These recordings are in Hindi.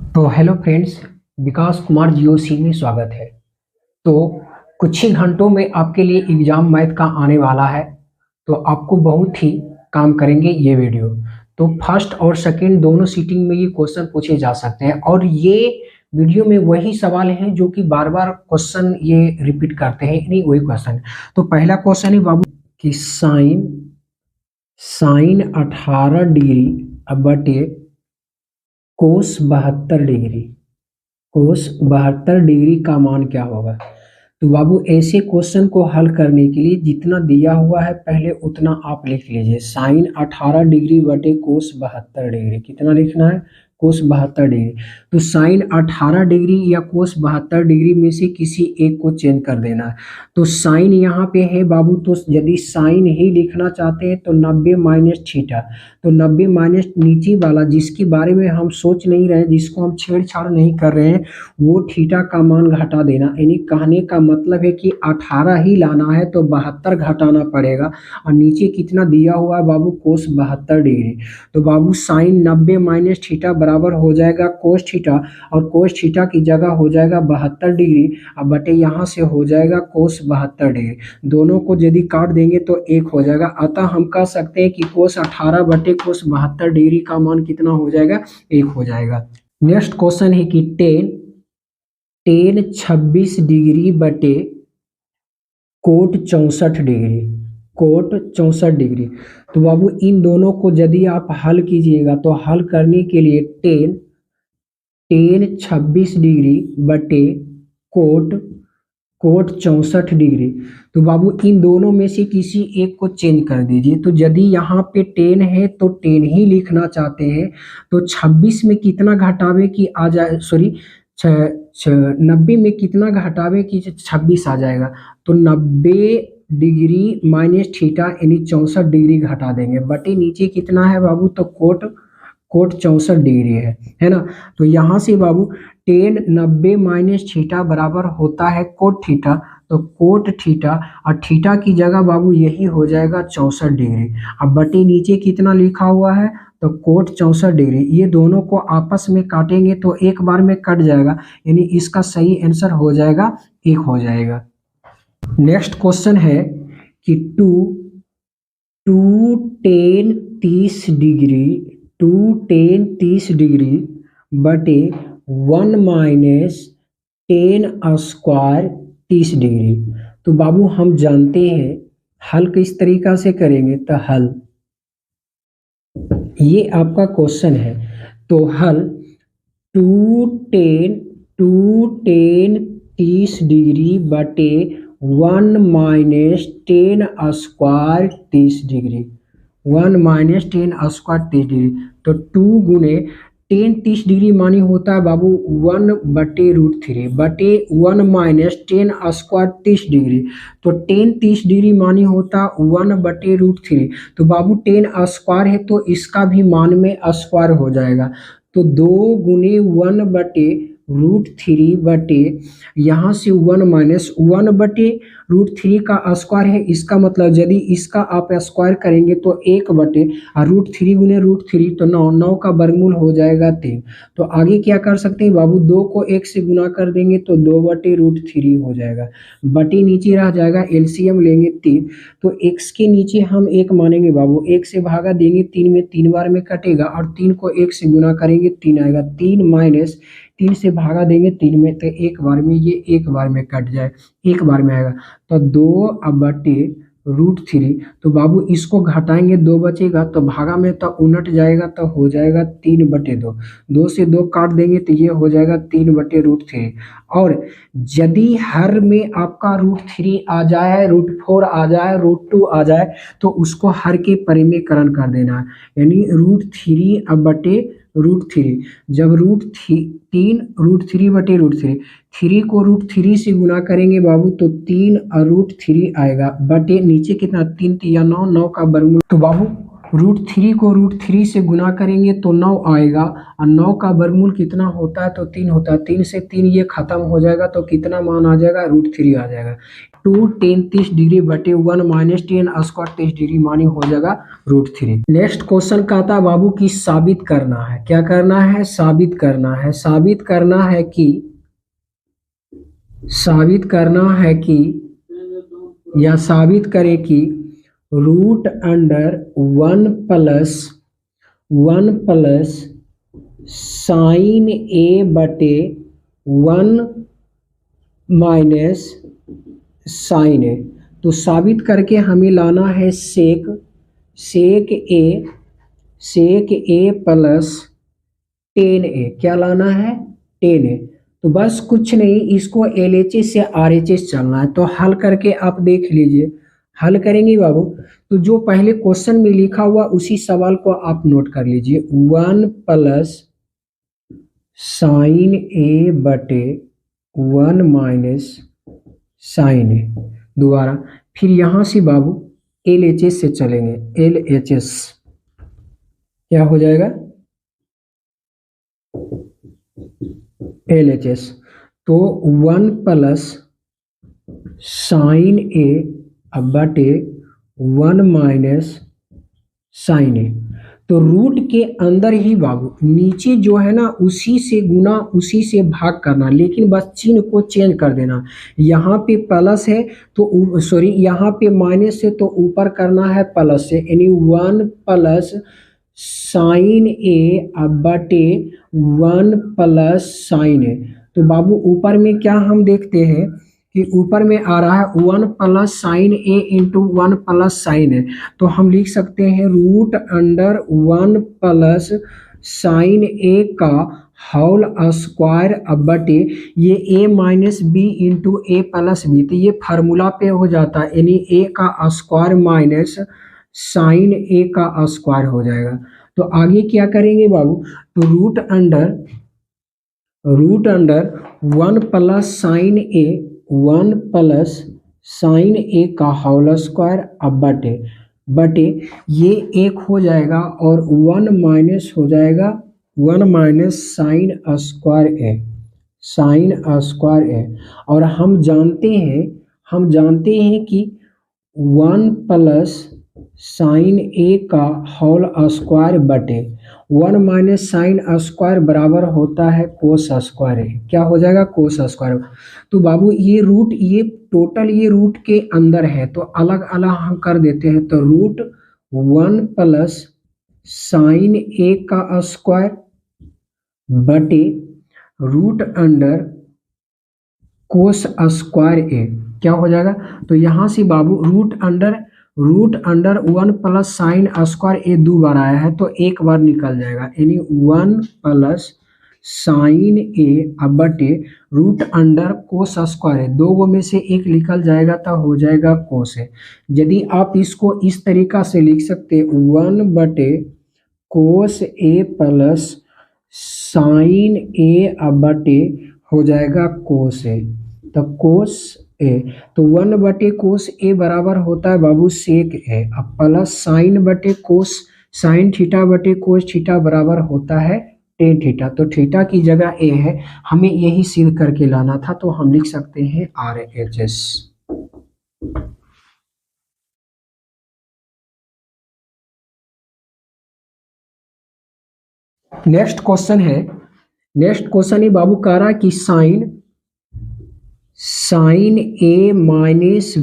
तो हेलो फ्रेंड्स, विकास कुमार जीओसी में स्वागत है। तो कुछ ही घंटों में आपके लिए एग्जाम मैथ का आने वाला है। तो आपको बहुत ही काम करेंगे ये वीडियो। तो फर्स्ट और सेकंड दोनों सीटिंग में ये क्वेश्चन पूछे जा सकते हैं और ये वीडियो में वही सवाल हैं जो कि बार बार क्वेश्चन ये रिपीट करते हैं, नहीं वही क्वेश्चन। तो पहला क्वेश्चन है बाबू कि साइन साइन 18 डिग्री बटे कोस 72 डिग्री, कोस 72 डिग्री का मान क्या होगा। तो बाबू ऐसे क्वेश्चन को हल करने के लिए जितना दिया हुआ है पहले उतना आप लिख लीजिए। साइन 18 डिग्री बटे कोस 72 डिग्री, कितना लिखना है, कोस 72 डिग्री। तो साइन 18 डिग्री या कोस 72 डिग्री में से किसी एक को चेंज कर देना है। तो साइन यहाँ पे है बाबू, तो यदि साइन ही लिखना चाहते हैं तो 90 माइनस थीटा। तो 90 माइनस नीचे वाला जिसके बारे में हम सोच नहीं रहे, जिसको हम छेड़छाड़ नहीं कर रहे हैं, वो थीटा का मान घटा देना। यानी कहने का मतलब है कि 18 ही लाना है तो 72 घटाना पड़ेगा। और नीचे कितना दिया हुआ है बाबू, कोस 72 डिग्री। तो बाबू साइन 90 माइनस थीटा बराबर हो जाएगा कोस थीटा, और कोस थीटा की जगह हो जाएगा 72 डिग्री। अब बटे यहाँ से हो जाएगा कोस 72 डिग्री। दोनों को यदि काट देंगे तो 1 हो जाएगा। अतः हम कह सकते हैं कि कोस 18 बटे कोस 72 डिग्री का मान कितना हो जाएगा, 1 हो जाएगा। नेक्स्ट क्वेश्चन है कि टेन 26 डिग्री बटे कोट 64 डिग्री, कोट 64 डिग्री। तो बाबू इन दोनों को यदि आप हल कीजिएगा तो हल करने के लिए टेन 26 डिग्री बटे कोट 64 डिग्री। तो बाबू इन दोनों में से किसी एक को चेंज कर दीजिए। तो यदि यहाँ पे 10 है तो 10 ही लिखना चाहते हैं तो 26 में कितना घटावे की आ जाए, सॉरी 90 में कितना घटावे की 26 आ जाएगा। तो 90 डिग्री माइनस थीटा यानी 64 डिग्री घटा देंगे। बटे नीचे कितना है बाबू, तो कोट 64 डिग्री है ना। तो यहाँ से बाबू 10 90 माइनस थीटा बराबर होता है कोट थीटा। तो कोट थीटा और थीटा की जगह बाबू यही हो जाएगा 64 डिग्री। अब बटे नीचे कितना लिखा हुआ है, तो कोट 64 डिग्री। ये दोनों को आपस में काटेंगे तो एक बार में कट जाएगा, यानी इसका सही आंसर हो जाएगा 1 हो जाएगा। नेक्स्ट क्वेश्चन है कि 2tan 30 डिग्री बटे 1 माइनस टेन स्क्वायर 30 डिग्री। तो बाबू हम जानते हैं हल किस तरीका से करेंगे। तो हल ये आपका क्वेश्चन है, तो हल 2tan 30 डिग्री बटे 1 minus ten square 30 degree, 1 minus ten square 30 degree. तो 2 गुने 10 30 डिग्री मानी होता है बाबू 1 बटे √3 बटे 1 माइनस टेन स्क्वायर 30 डिग्री। तो 10 30 डिग्री मानी होता 1 बटे √3। तो बाबू 10 स्क्वायर है तो इसका भी मान में स्क्वायर हो जाएगा। तो 2 गुने 1 बटे √3 बटे यहाँ से 1 माइनस 1 बटे √3 का स्क्वायर है। इसका मतलब यदि इसका आप स्क्वायर करेंगे तो 1 बटे √3 गुने √3 तो 9, 9 का वर्गमूल हो जाएगा 3। तो आगे क्या कर सकते हैं बाबू, 2 को 1 से गुना कर देंगे तो 2 बटे √3 हो जाएगा। बटे नीचे रह जाएगा, एलसीएम लेंगे 3। तो x के नीचे हम 1 मानेंगे बाबू, 1 से भागा देंगे 3 में, 3 बार में कटेगा, और 3 को 1 से गुना करेंगे 3 आएगा। 3 माइनस 3 से भागा देंगे 3 में, तो एक बार में ये एक बार में कट जाए, एक बार में आएगा। तो 2 बटे √3। तो बाबू इसको घटाएंगे 2 बचेगा, तो भागा में तो उलट जाएगा तो हो जाएगा 3 बटे 2। 2 से 2 काट देंगे तो ये हो जाएगा 3 बटे √3। और यदि हर में आपका √3 आ जाए, √4 आ जाए, √2 आ जाए तो उसको हर के परिमेयकरण कर देना है, यानी √3 अब बटे √3। जब √3 बटे √3, 3 को √3 से गुना करेंगे बाबू तो 3 और √3 आएगा। बटे नीचे कितना, 3 या 9, 9 का वर्गमूल। तो बाबू √3 को √3 से गुना करेंगे तो 9 आएगा, और 9 का वर्गमूल कितना होता है तो 3 होता है। 3 से 3 ये खत्म हो जाएगा तो कितना मान आ जाएगा, √3 आ जाएगा। टू टेन 30 डिग्री बटे 1 माइनस टेन स्क्वायर 30 डिग्री मानी हो जाएगा √3। नेक्स्ट क्वेश्चन कहता है बाबू कि साबित करना है। क्या करना है? साबित करना है। साबित करना है कि या साबित करें कि √1 प्लस साइन ए बटे 1 माइनस साइन ए। तो साबित करके हमें लाना है सेक ए प्लस टेन ए। क्या लाना है? टेन ए। तो बस कुछ नहीं, इसको LHS से RHS चलना है। तो हल करके आप देख लीजिए। हल करेंगे बाबू तो जो पहले क्वेश्चन में लिखा हुआ उसी सवाल को आप नोट कर लीजिए। 1 प्लस साइन ए बटे 1 माइनस साइन ए। दोबारा फिर यहां से बाबू LHS से चलेंगे। LHS क्या हो जाएगा? LHS तो 1 प्लस साइन ए बटे 1 माइनस साइन ए। तो रूट के अंदर ही बाबू नीचे जो है ना उसी से गुना उसी से भाग करना, लेकिन बस चिन्ह को चेंज कर देना। यहाँ पे प्लस है तो सॉरी यहाँ पे माइनस है तो ऊपर करना है प्लस से, यानी 1 प्लस साइन ए बटे 1 प्लस साइन ए। तो बाबू ऊपर में क्या हम देखते हैं कि ऊपर में आ रहा है 1 प्लस साइन ए इंटू 1 प्लस साइन ए। तो हम लिख सकते हैं √1 प्लस साइन ए का होल स्क्वायर बटे ये a minus B into A plus B. तो ये फार्मूला पे हो जाता है, यानी a का स्क्वायर माइनस साइन ए का स्क्वायर हो जाएगा। तो आगे क्या करेंगे बाबू? तो रूट अंडर 1 प्लस साइन ए 1 प्लस साइन ए का होल स्क्वायर बटे ये एक हो जाएगा और 1 माइनस हो जाएगा 1 माइनस साइन स्क्वायर ए। और हम जानते हैं कि 1 प्लस साइन ए का होल स्क्वायर बटे 1 माइनस साइन स्क्वायर बराबर होता है कोस स्क्वायर ए। क्या हो जाएगा? Cos square. तो बाबू ये रूट ये टोटल ये रूट के अंदर है तो अलग अलग हम कर देते हैं। तो √1 प्लस साइन ए का स्क्वायर बटे root under cos square A. क्या हो जाएगा? तो यहाँ से बाबू root under 1 plus sine square A 2 बार आया है तो एक बार निकल जाएगा, यानी 1 प्लस साइन ए बटे रूट अंडर कोस स्क्वायर है। 2 में से एक निकल जाएगा तो हो जाएगा कोस है। यदि आप इसको इस तरीका से लिख सकते 1 बटे कोस ए प्लस साइन ए बटे हो जाएगा कोस ए। तो कोस ए तो 1 बटे कोस ए बराबर होता है बाबू सेक ए। अब प्लस साइन बटे कोस साइन थीटा बटे कोस थीटा बराबर होता है टेन थीटा। तो थीटा की जगह ए है, हमें यही सिद्ध करके लाना था तो हम लिख सकते हैं RHS। नेक्स्ट क्वेश्चन है बाबू कह रहा है कि साइन ए माइनस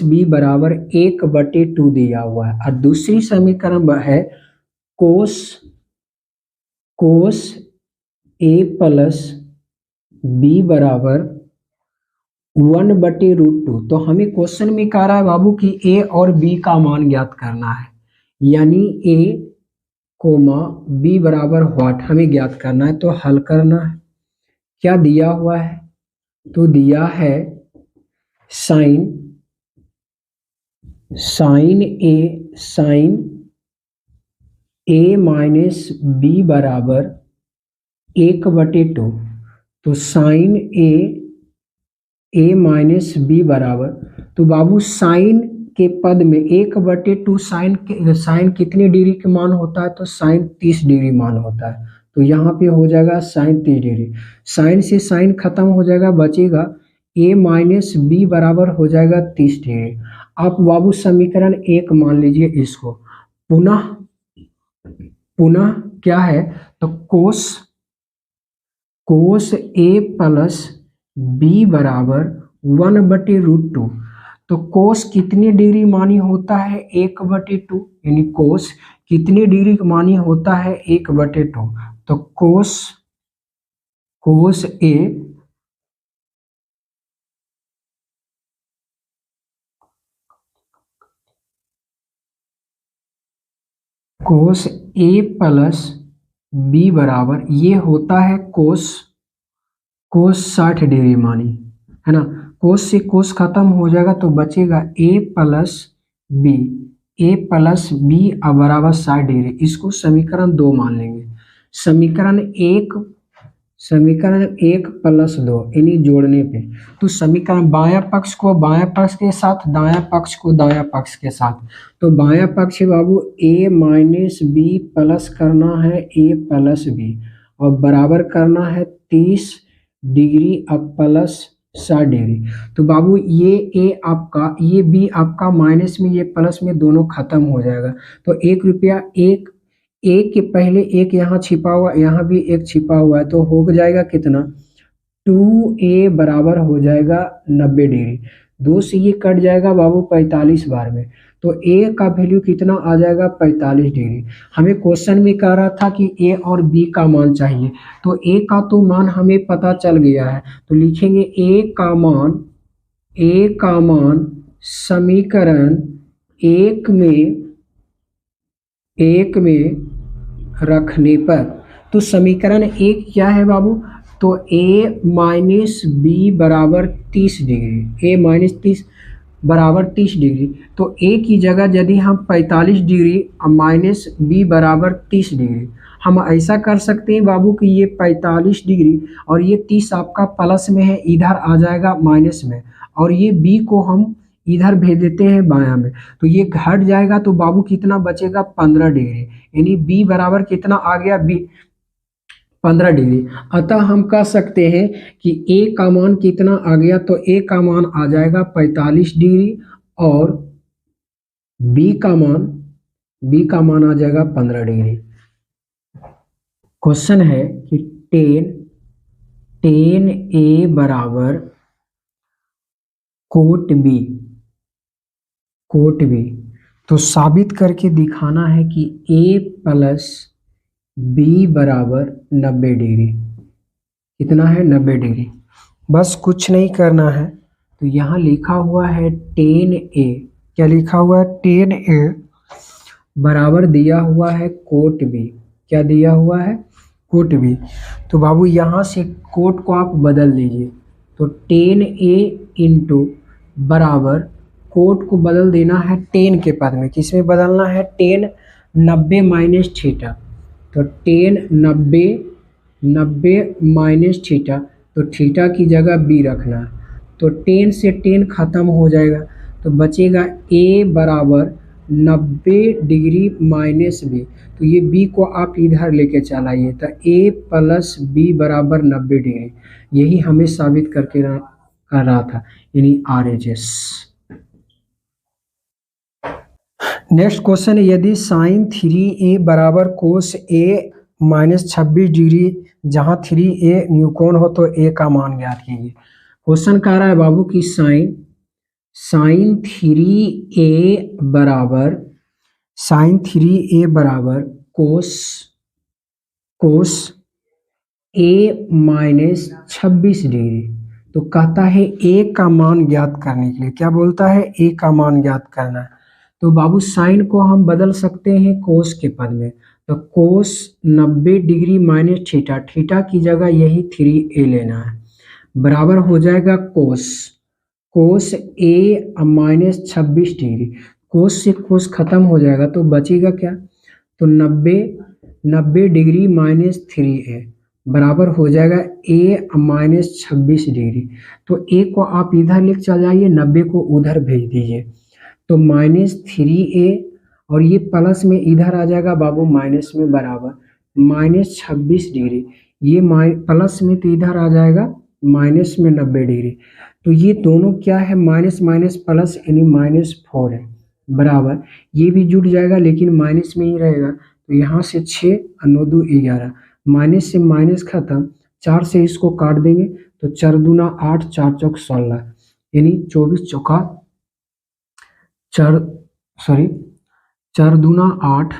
बी बराबर 1/2 दिया हुआ है। और दूसरी समीकरण है कोस ए प्लस बी बराबर 1/√2। तो हमें क्वेश्चन में कह रहा है बाबू कि ए और बी का मान ज्ञात करना है, यानी ए कोमा बी बराबर व्हाट हमें ज्ञात करना है। तो हल करना है। क्या दिया हुआ है? तो दिया है साइन ए माइनस बी बराबर 1/2। तो साइन ए माइनस बी बराबर, तो बाबू साइन के पद में 1/2 साइन कितने डिग्री के मान होता है? तो साइन 30 डिग्री मान होता है। तो यहाँ पे हो जाएगा साइन 30 डिग्री। साइन से साइन खत्म हो जाएगा, बचेगा a माइनस बी बराबर हो जाएगा 30 डिग्री। आप बाबू समीकरण 1 मान लीजिए इसको। पुनः पुनः क्या है, तो कोस कोस ए प्लस बी बराबर 1/√2। तो कोस कितनी डिग्री मानी होता है, 1/2, यानी कोस कितनी डिग्री मानी होता है, 1/2। तो कोस कोस ए कोस ए प्लस बी बराबर ये होता है कोस कोस 60 डिग्री मानी, है ना। कोस से कोस खत्म हो जाएगा तो बचेगा ए प्लस बी, ए प्लस बी बराबर 60 डिग्री। इसको समीकरण 2 मान लेंगे। समीकरण एक प्लस 2 यानी जोड़ने पे, तो समीकरण बायां पक्ष को बायां पक्ष के साथ, दायां पक्ष को दायां पक्ष के साथ। तो बायां पक्ष है बाबू a माइनस बी प्लस करना है a प्लस बी और बराबर करना है 30 डिग्री अब प्लस 60 डिग्री। तो बाबू ये a आपका, ये b आपका माइनस में, ये प्लस में, दोनों खत्म हो जाएगा। तो 1 रुपया, एक के पहले एक यहाँ छिपा हुआ, यहाँ भी एक छिपा हुआ है, तो हो जाएगा कितना, 2a बराबर हो जाएगा 90 डिग्री। 2 से ये कट जाएगा बाबू 45 बार में, तो a का वैल्यू कितना आ जाएगा, 45 डिग्री। हमें क्वेश्चन में कह रहा था कि a और b का मान चाहिए, तो a का तो मान हमें पता चल गया है, तो लिखेंगे a का मान समीकरण एक में रखने पर। तो समीकरण 1 क्या है बाबू, तो a माइनस बी बराबर 30 डिग्री, a माइनस 30 बराबर 30 डिग्री। तो a की जगह यदि हम 45 डिग्री और माइनस बी बराबर 30 डिग्री, हम ऐसा कर सकते हैं बाबू कि ये 45 डिग्री और ये 30 आपका प्लस में है, इधर आ जाएगा माइनस में, और ये b को हम इधर भेज देते हैं बायां में, तो ये घट जाएगा। तो बाबू कितना बचेगा, 15 डिग्री, यानी b बराबर कितना आ गया, b 15 डिग्री। अतः हम कह सकते हैं कि a का मान कितना आ गया, तो a का मान आ जाएगा 45 डिग्री और b का मान आ जाएगा 15 डिग्री। क्वेश्चन है कि टेन ए बराबर कोट बी, तो साबित करके दिखाना है कि a प्लस बी बराबर 90 डिग्री। कितना है, 90 डिग्री। बस कुछ नहीं करना है, तो यहाँ लिखा हुआ है 10a, क्या लिखा हुआ है, 10a बराबर दिया हुआ है कोट बी। क्या दिया हुआ है, कोट बी। तो बाबू यहाँ से कोट को आप बदल दीजिए, तो 10a इंटू बराबर कोट को बदल देना है 10 के पद में, किसमें बदलना है, 10 90 माइनस थीटा, तो 10 90 माइनस थीटा, तो थीटा की जगह बी रखना है। तो 10 से 10 खत्म हो जाएगा, तो बचेगा a बराबर 90 डिग्री माइनस बी, तो ये b को आप इधर लेके चलाइए, तो a प्लस बी बराबर 90 डिग्री। यही हमें साबित करके कर रहा था, यानी RHS। नेक्स्ट क्वेश्चन, यदि साइन 3a बराबर कोस a माइनस 26 डिग्री, जहाँ 3a न्यूकोण हो, तो a का मान ज्ञात कीजिए। क्वेश्चन कह रहा है बाबू कि साइन 3a बराबर कोस a माइनस 26 डिग्री। तो कहता है a का मान ज्ञात करने के लिए, क्या बोलता है, a का मान ज्ञात करना है। तो बाबू साइन को हम बदल सकते हैं कोस के पद में, तो कोस 90 डिग्री माइनस थीटा, थीटा की जगह यही 3a लेना है, बराबर हो जाएगा कोस a माइनस 26 डिग्री। कोस से कोस खत्म हो जाएगा, तो बचेगा क्या, तो 90 डिग्री माइनस 3a बराबर हो जाएगा a माइनस 26 डिग्री। तो a को आप इधर लेके चल जाइए, 90 को उधर भेज दीजिए, तो माइनस 3a और ये प्लस में इधर आ जाएगा बाबू माइनस में बराबर, -26 डिग्री। ये प्लस में तो इधर आ जाएगा माइनस में 90 डिग्री। तो ये दोनों क्या है, माइनस माइनस प्लस यानी -4 है, बराबर ये भी जुड़ जाएगा लेकिन माइनस में ही रहेगा। तो यहाँ से 6 और 9 2 11, माइनस से माइनस खत्म, 4 से इसको काट देंगे तो 4 दूना 8, 4 चौक 16, यानी 24 चौका 4, सॉरी 4 दूना 8,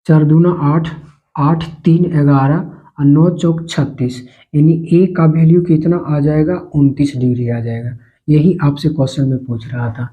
4 दूना 8, 8 3 11 और 9 चौक 36, यानी ए का वैल्यू कितना आ जाएगा, 29 डिग्री आ जाएगा। यही आपसे क्वेश्चन में पूछ रहा था।